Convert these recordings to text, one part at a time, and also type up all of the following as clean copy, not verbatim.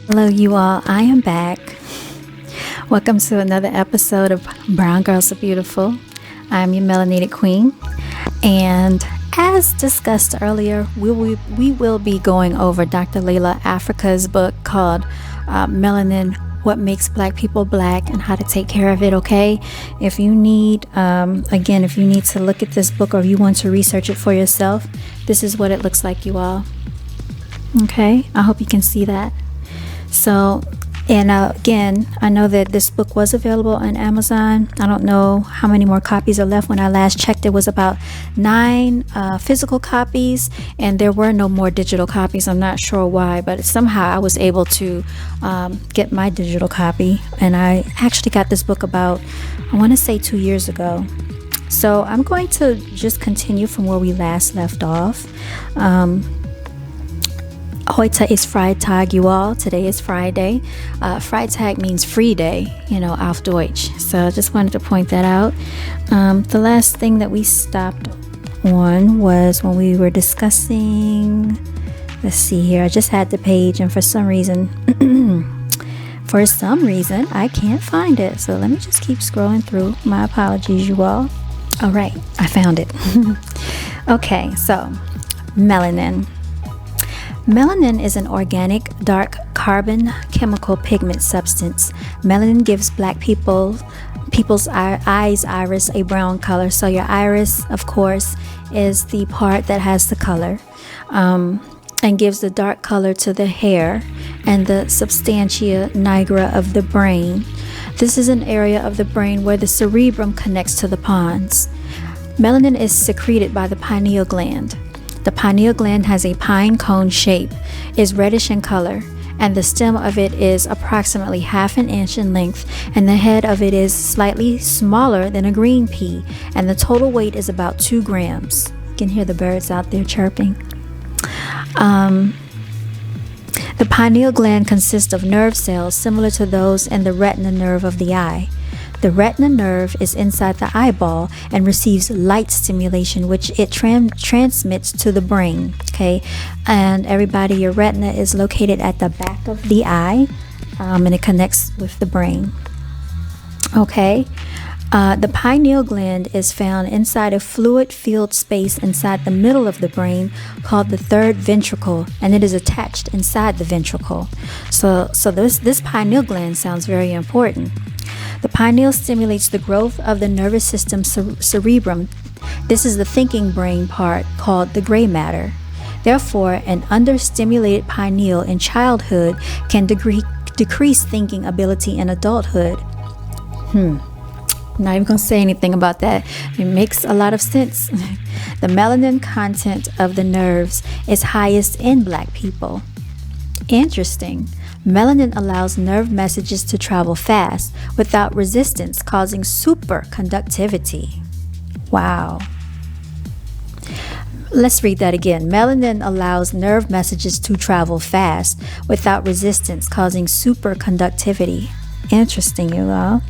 Hello, you all. I am back. Welcome to another episode of Brown Girls Are Beautiful. I'm your melanated queen. And as discussed earlier, we will be going over Dr. Llaila Afrika's book called Melanin, What Makes Black People Black and How to Take Care of It, okay? If you need, if you need to look at this book or you want to research it for yourself, this is what it looks like, you all. Okay? I hope you can see that. So, and again, I know that this book was available on Amazon. I don't know how many more copies are left. When I last checked, it was about 9 physical copies, and there were no more digital copies. I'm not sure why, but somehow I was able to get my digital copy, and I actually got this book about, I want to say 2 years ago. So I'm going to just continue from where we last left off. Heute ist Freitag, you all. Today is Friday. Freitag means free day, auf Deutsch. So I just wanted to point that out. The last thing that we stopped on was when we were discussing, let's see here, I just had the page and for some reason, I can't find it. So let me just keep scrolling through. My apologies, you all. All right, I found it. Okay, so melanin. Melanin is an organic, dark carbon chemical pigment substance. Melanin gives black people's iris a brown color. So your iris, of course, is the part that has the color, and gives the dark color to the hair and the substantia nigra of the brain. This is an area of the brain where the cerebrum connects to the pons. Melanin is secreted by the pineal gland. The pineal gland has a pine cone shape, is reddish in color, and the stem of it is approximately 1/2 inch in length, and the head of it is slightly smaller than a green pea, and the total weight is about 2 grams. You can hear the birds out there chirping. The pineal gland consists of nerve cells similar to those in the retina nerve of the eye. The retina nerve is inside the eyeball and receives light stimulation, which it transmits to the brain. Okay, and everybody, your retina is located at the back of the eye, and it connects with the brain. Okay, the pineal gland is found inside a fluid-filled space inside the middle of the brain called the third ventricle, and it is attached inside the ventricle. So this pineal gland sounds very important. The pineal stimulates the growth of the nervous system cerebrum. This is the thinking brain part called the gray matter. Therefore, an understimulated pineal in childhood can decrease thinking ability in adulthood. I'm not even going to say anything about that. It makes a lot of sense. The melanin content of the nerves is highest in black people. Interesting. Melanin allows nerve messages to travel fast without resistance, causing superconductivity. Wow. Let's read that again. Melanin allows nerve messages to travel fast without resistance, causing superconductivity. Interesting, you all.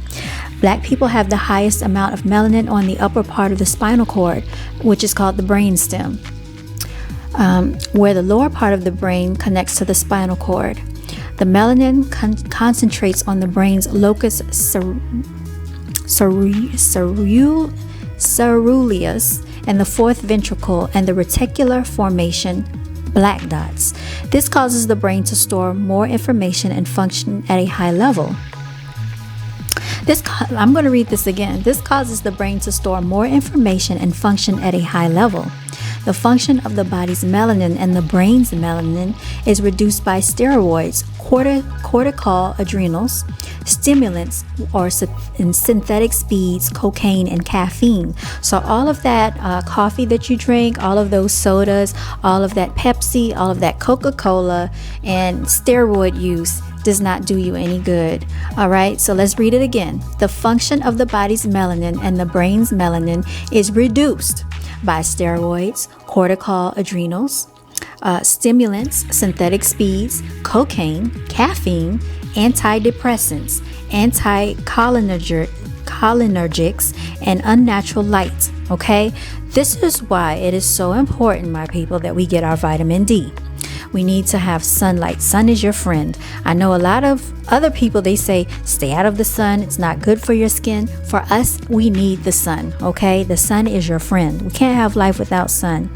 Black people have the highest amount of melanin on the upper part of the spinal cord, which is called the brainstem, where the lower part of the brain connects to the spinal cord. The melanin concentrates on the brain's locus ceruleus and the fourth ventricle and the reticular formation black dots. This causes the brain to store more information and function at a high level. I'm going to read this again. This causes the brain to store more information and function at a high level. The function of the body's melanin and the brain's melanin is reduced by steroids, cortical adrenals, stimulants, or in synthetic speeds, cocaine, and caffeine. So all of that coffee that you drink, all of those sodas, all of that Pepsi, all of that Coca-Cola, and steroid use does not do you any good. All right, so let's read it again. The function of the body's melanin and the brain's melanin is reduced by steroids, cortical adrenals, stimulants, synthetic speeds, cocaine, caffeine, antidepressants, anticholinergics, and unnatural light. Okay, this is why it is so important, my people, that we get our vitamin D. we need to have sunlight. Sun is your friend. I know a lot of other people, they say stay out of the sun, it's not good for your skin. For us, we need the sun, okay? The sun is your friend. We can't have life without sun.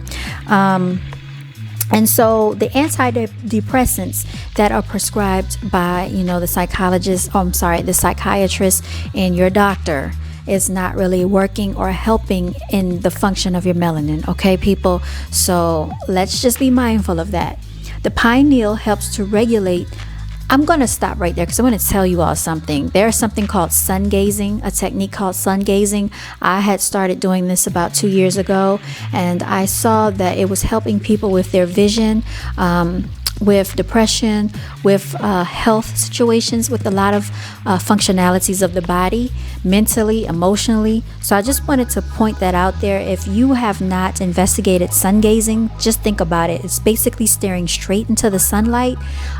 And so the antidepressants that are prescribed by, the the psychiatrist and your doctor is not really working or helping in the function of your melanin, okay, people? So let's just be mindful of that. The pineal helps to regulate. I'm going to stop right there because I want to tell you all something. There's something called sun gazing, a technique called sun gazing. I had started doing this about 2 years ago, and I saw that it was helping people with their vision, with depression, with health situations, with a lot of functionalities of the body, mentally, emotionally. So I just wanted to point that out there. If you have not investigated sun gazing, just think about it. It's basically staring straight into the sunlight.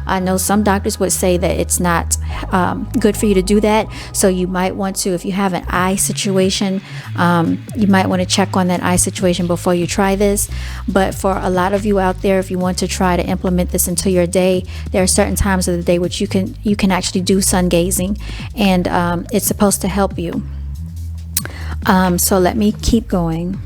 I know some doctors would say that it's not good for you to do that. So you might want to, if you have an eye situation, you might want to check on that eye situation before you try this. But for a lot of you out there, if you want to try to implement this into your day, there are certain times of the day which you can actually do sun gazing, and it's supposed to help you. So let me keep going.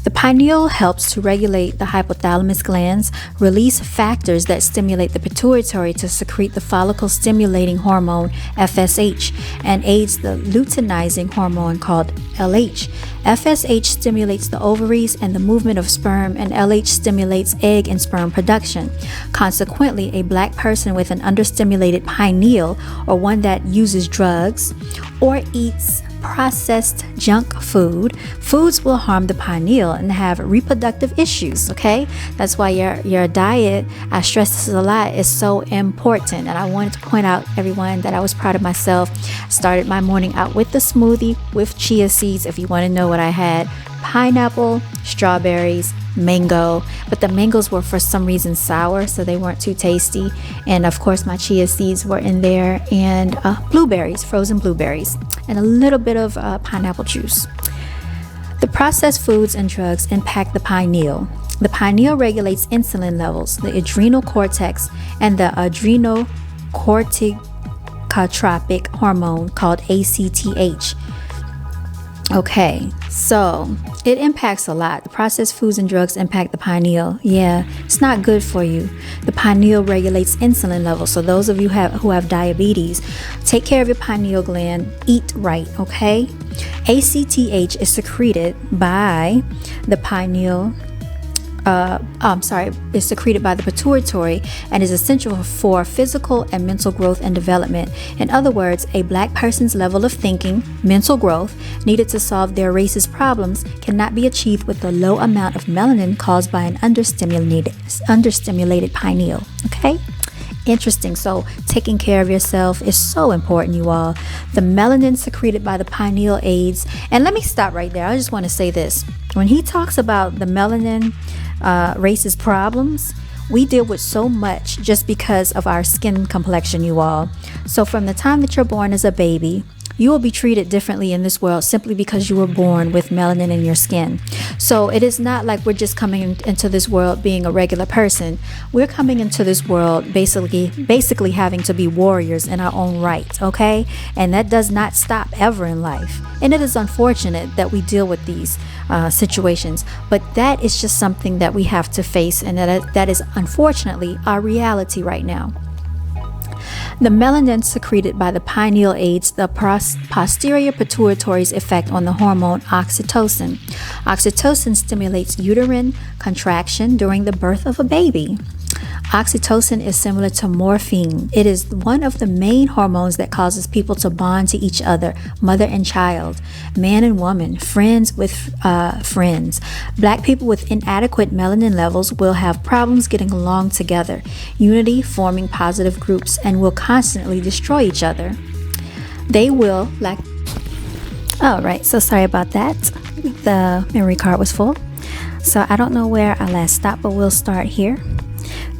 The pineal helps to regulate the hypothalamus glands, release factors that stimulate the pituitary to secrete the follicle stimulating hormone FSH, and aids the luteinizing hormone called LH. FSH stimulates the ovaries and the movement of sperm, and LH stimulates egg and sperm production. Consequently, a black person with an understimulated pineal, or one that uses drugs or eats processed junk foods will harm the pineal and have reproductive issues, okay? That's why your diet, I stress this a lot, is so important. And I wanted to point out, everyone, that I was proud of myself. Started my morning out with the smoothie with chia seeds. If you want to know what I had: pineapple, strawberries, mango, but the mangoes were for some reason sour, so they weren't too tasty. And of course my chia seeds were in there, and blueberries, frozen blueberries, and a little bit of pineapple juice. The processed foods and drugs impact the pineal. The pineal regulates insulin levels, the adrenal cortex, and the adrenocorticotropic hormone called ACTH. Okay, so it impacts a lot. The processed foods and drugs impact the pineal. Yeah, it's not good for you. The pineal regulates insulin levels. So those of you who have diabetes, take care of your pineal gland. Eat right, okay? ACTH is secreted by the pineal. Is secreted by the pituitary and is essential for physical and mental growth and development. In other words, a black person's level of thinking, mental growth, needed to solve their race's problems cannot be achieved with the low amount of melanin caused by an understimulated pineal. Okay? Interesting. So taking care of yourself is so important, you all. The melanin secreted by the pineal aids. And let me stop right there. I just want to say this. When he talks about the melanin race's problems, we deal with so much just because of our skin complexion, you all. So from the time that you're born as a baby, you will be treated differently in this world simply because you were born with melanin in your skin. So it is not like we're just coming into this world being a regular person. We're coming into this world basically having to be warriors in our own right, okay? And that does not stop ever in life. And it is unfortunate that we deal with these situations, but that is just something that we have to face, and that is unfortunately our reality right now. The melanin secreted by the pineal aids the posterior pituitary's effect on the hormone oxytocin. Oxytocin stimulates uterine contraction during the birth of a baby. Oxytocin is similar to morphine. It is one of the main hormones that causes people to bond to each other, mother and child, man and woman, friends with friends. Black people with inadequate melanin levels will have problems getting along together, unity, forming positive groups, and will constantly destroy each other. They will lack. All right, so sorry about that. The memory card was full. So I don't know where I last stopped, but we'll start here.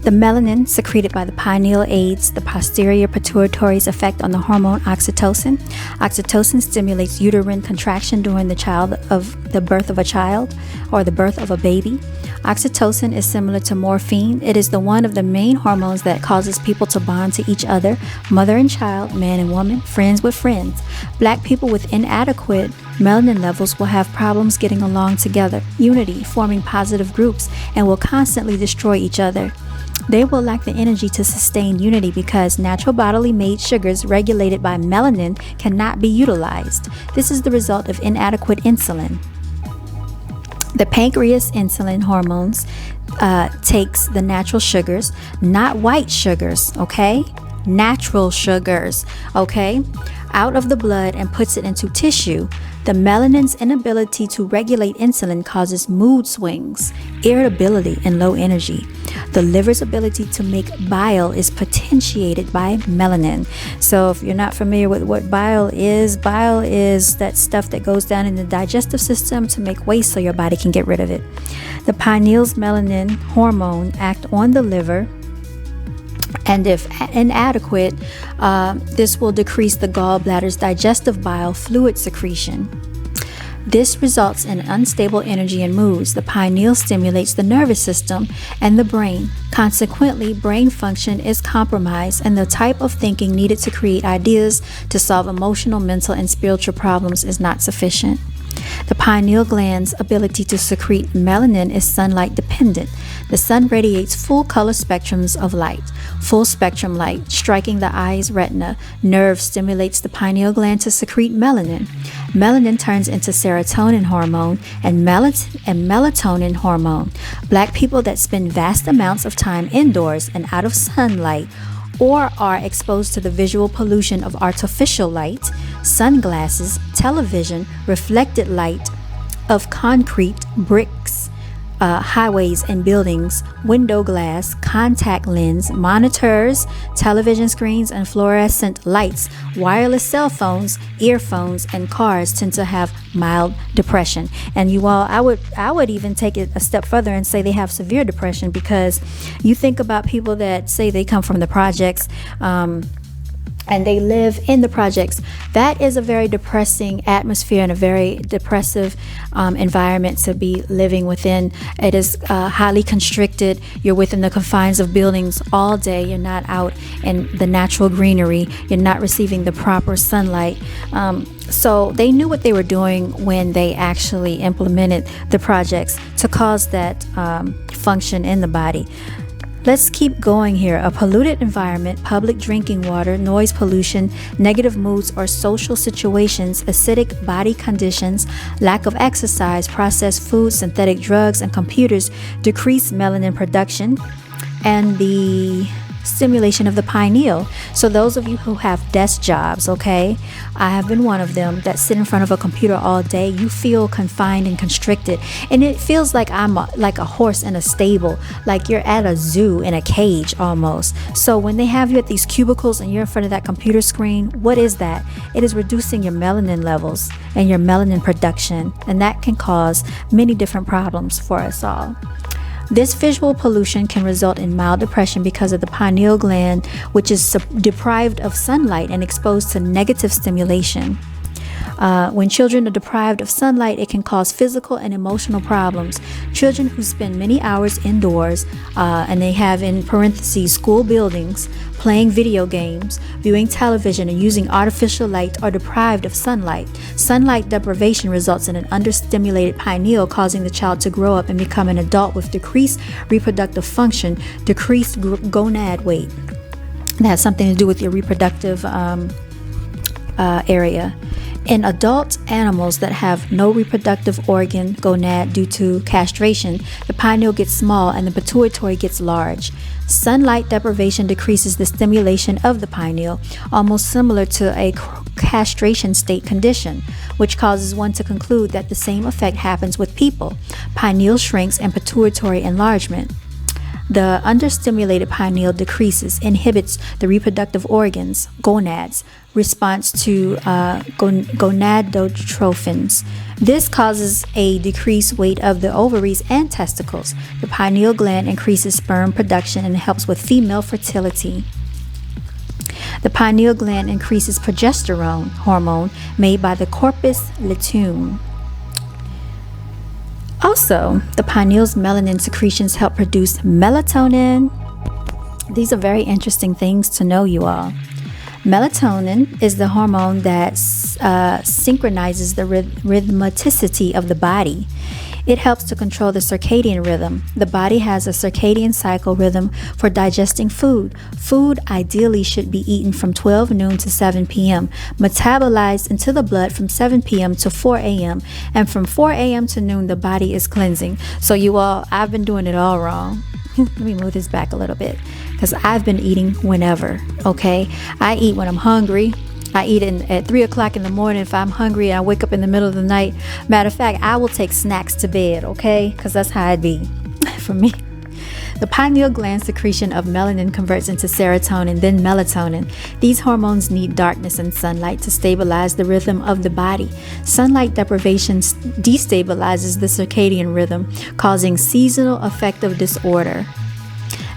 The melanin secreted by the pineal aids the posterior pituitary's effect on the hormone oxytocin. Oxytocin stimulates uterine contraction during the birth of a child or the birth of a baby. Oxytocin is similar to morphine. It is the one of the main hormones that causes people to bond to each other, mother and child, man and woman, friends with friends. Black people with inadequate melanin levels will have problems getting along together, unity, forming positive groups, and will constantly destroy each other. They will lack the energy to sustain unity because natural bodily made sugars regulated by melanin cannot be utilized. This is the result of inadequate insulin. The pancreas insulin hormones takes the natural sugars, not white sugars, okay? Natural sugars, okay? Out of the blood and puts it into tissue. The melanin's inability to regulate insulin causes mood swings, irritability, and low energy. The liver's ability to make bile is potentiated by melanin. So if you're not familiar with what bile is that stuff that goes down in the digestive system to make waste so your body can get rid of it. The pineal's melanin hormone act on the liver, and if inadequate, this will decrease the gallbladder's digestive bile fluid secretion. This results in unstable energy and moods. The pineal stimulates the nervous system and the brain. Consequently, brain function is compromised, and the type of thinking needed to create ideas to solve emotional, mental, and spiritual problems is not sufficient. The pineal gland's ability to secrete melanin is sunlight dependent. The sun radiates full color spectrums of light. Full spectrum light striking the eye's retina nerve stimulates the pineal gland to secrete melanin. Melanin turns into serotonin hormone and melatonin hormone. Black people that spend vast amounts of time indoors and out of sunlight or are exposed to the visual pollution of artificial light, sunglasses, television, reflected light of concrete, bricks, highways and buildings, window glass, contact lens, monitors, television screens, and fluorescent lights, wireless cell phones, earphones, and cars tend to have mild depression. And you all, I would even take it a step further and say they have severe depression, because you think about people that say they come from the projects, and they live in the projects. That is a very depressing atmosphere and a very depressive environment to be living within. It is highly constricted. You're within the confines of buildings all day. You're not out in the natural greenery. You're not receiving the proper sunlight. So they knew what they were doing when they actually implemented the projects to cause that function in the body. Let's keep going here. A polluted environment, public drinking water, noise pollution, negative moods or social situations, acidic body conditions, lack of exercise, processed foods, synthetic drugs, and computers decrease melanin production and the stimulation of the pineal. So those of you who have desk jobs, okay, I have been one of them, that sit in front of a computer all day. You feel confined and constricted, and it feels like I'm like a horse in a stable, like you're at a zoo in a cage almost. So when they have you at these cubicles and you're in front of that computer screen, what is that? It is reducing your melanin levels and your melanin production, and that can cause many different problems for us all. This visual pollution can result in mild depression because of the pineal gland, which is deprived of sunlight and exposed to negative stimulation. When children are deprived of sunlight, it can cause physical and emotional problems. Children who spend many hours indoors, and they have in parentheses school buildings, playing video games, viewing television, and using artificial light are deprived of sunlight. Sunlight deprivation results in an understimulated pineal, causing the child to grow up and become an adult with decreased reproductive function, decreased gonad weight. That has something to do with your reproductive area. In adult animals that have no reproductive organ gonad due to castration, the pineal gets small and the pituitary gets large. Sunlight deprivation decreases the stimulation of the pineal, almost similar to a castration state condition, which causes one to conclude that the same effect happens with people. Pineal shrinks and pituitary enlargement. The understimulated pineal decreases, inhibits the reproductive organs, gonads, response to gonadotrophins. This causes a decreased weight of the ovaries and testicles. The pineal gland increases sperm production and helps with female fertility. The pineal gland increases progesterone hormone made by the corpus luteum. Also, the pineal's melanin secretions help produce melatonin. These are very interesting things to know, you all. Melatonin is the hormone that synchronizes the rhythmicity of the body. It helps to control the circadian rhythm. The body has a circadian cycle rhythm for digesting food. Food ideally should be eaten from 12 noon to 7 p.m., metabolized into the blood from 7 p.m. to 4 a.m., and from 4 a.m. to noon, the body is cleansing. So you all, I've been doing it all wrong. Let me move this back a little bit, because I've been eating whenever, okay? I eat when I'm hungry. I eat at 3 o'clock in the morning if I'm hungry and I wake up in the middle of the night. Matter of fact, I will take snacks to bed, okay? Because that's how it be for me. The pineal gland secretion of melanin converts into serotonin, then melatonin. These hormones need darkness and sunlight to stabilize the rhythm of the body. Sunlight deprivation destabilizes the circadian rhythm, causing seasonal affective disorder.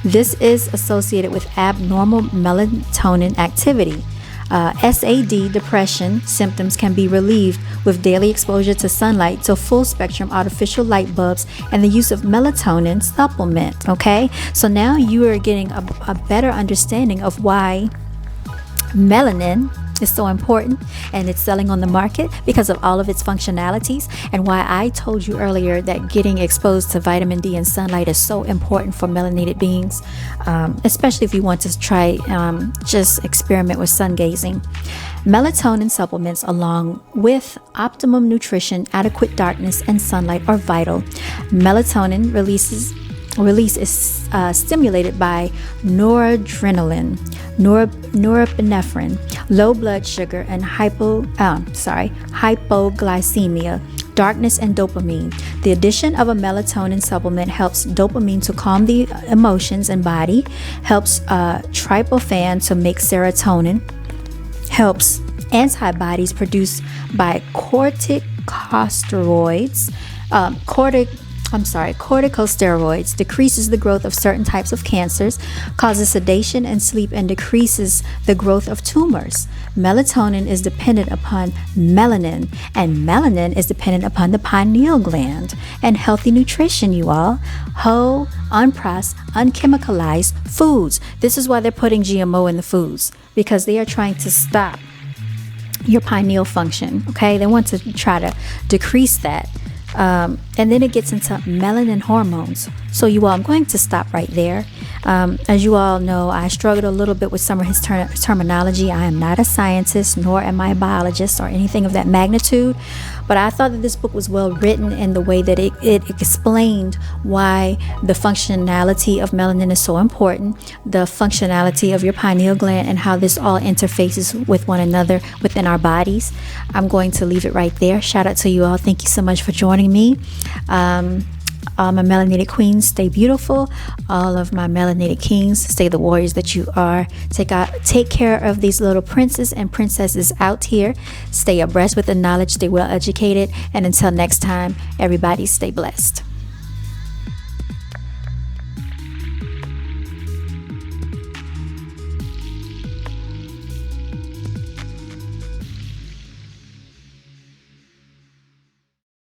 This is associated with abnormal melatonin activity. SAD, depression symptoms can be relieved with daily exposure to sunlight, to full spectrum artificial light bulbs, and the use of melatonin supplement. Okay, so now you are getting a better understanding of why melanin is so important and it's selling on the market because of all of its functionalities, and why I told you earlier that getting exposed to vitamin D and sunlight is so important for melanated beings, especially if you want to try just experiment with sun gazing. Melatonin supplements, along with optimum nutrition, adequate darkness, and sunlight, are vital. Melatonin release is stimulated by noradrenaline, norepinephrine, low blood sugar, and hypoglycemia, darkness, and dopamine. The addition of a melatonin supplement helps dopamine to calm the emotions and body, helps tryptophan to make serotonin, helps antibodies produced by corticosteroids, decreases the growth of certain types of cancers, causes sedation and sleep, and decreases the growth of tumors. Melatonin is dependent upon melanin, and melanin is dependent upon the pineal gland. And healthy nutrition, you all. Whole, unprocessed, unchemicalized foods. This is why they're putting GMO in the foods, because they are trying to stop your pineal function. Okay, they want to try to decrease that. And then it gets into melanin hormones. So you all, I'm going to stop right there. As you all know, I struggled a little bit with some of his terminology. I am not a scientist, nor am I a biologist or anything of that magnitude. But I thought that this book was well written in the way that it explained why the functionality of melanin is so important, the functionality of your pineal gland, and how this all interfaces with one another within our bodies. I'm going to leave it right there. Shout out to you all. Thank you so much for joining me. All my melanated queens, stay beautiful. All of my melanated kings, stay the warriors that you are. Take care of these little princes and princesses out here. Stay abreast with the knowledge, stay well educated, and until next time, everybody stay blessed.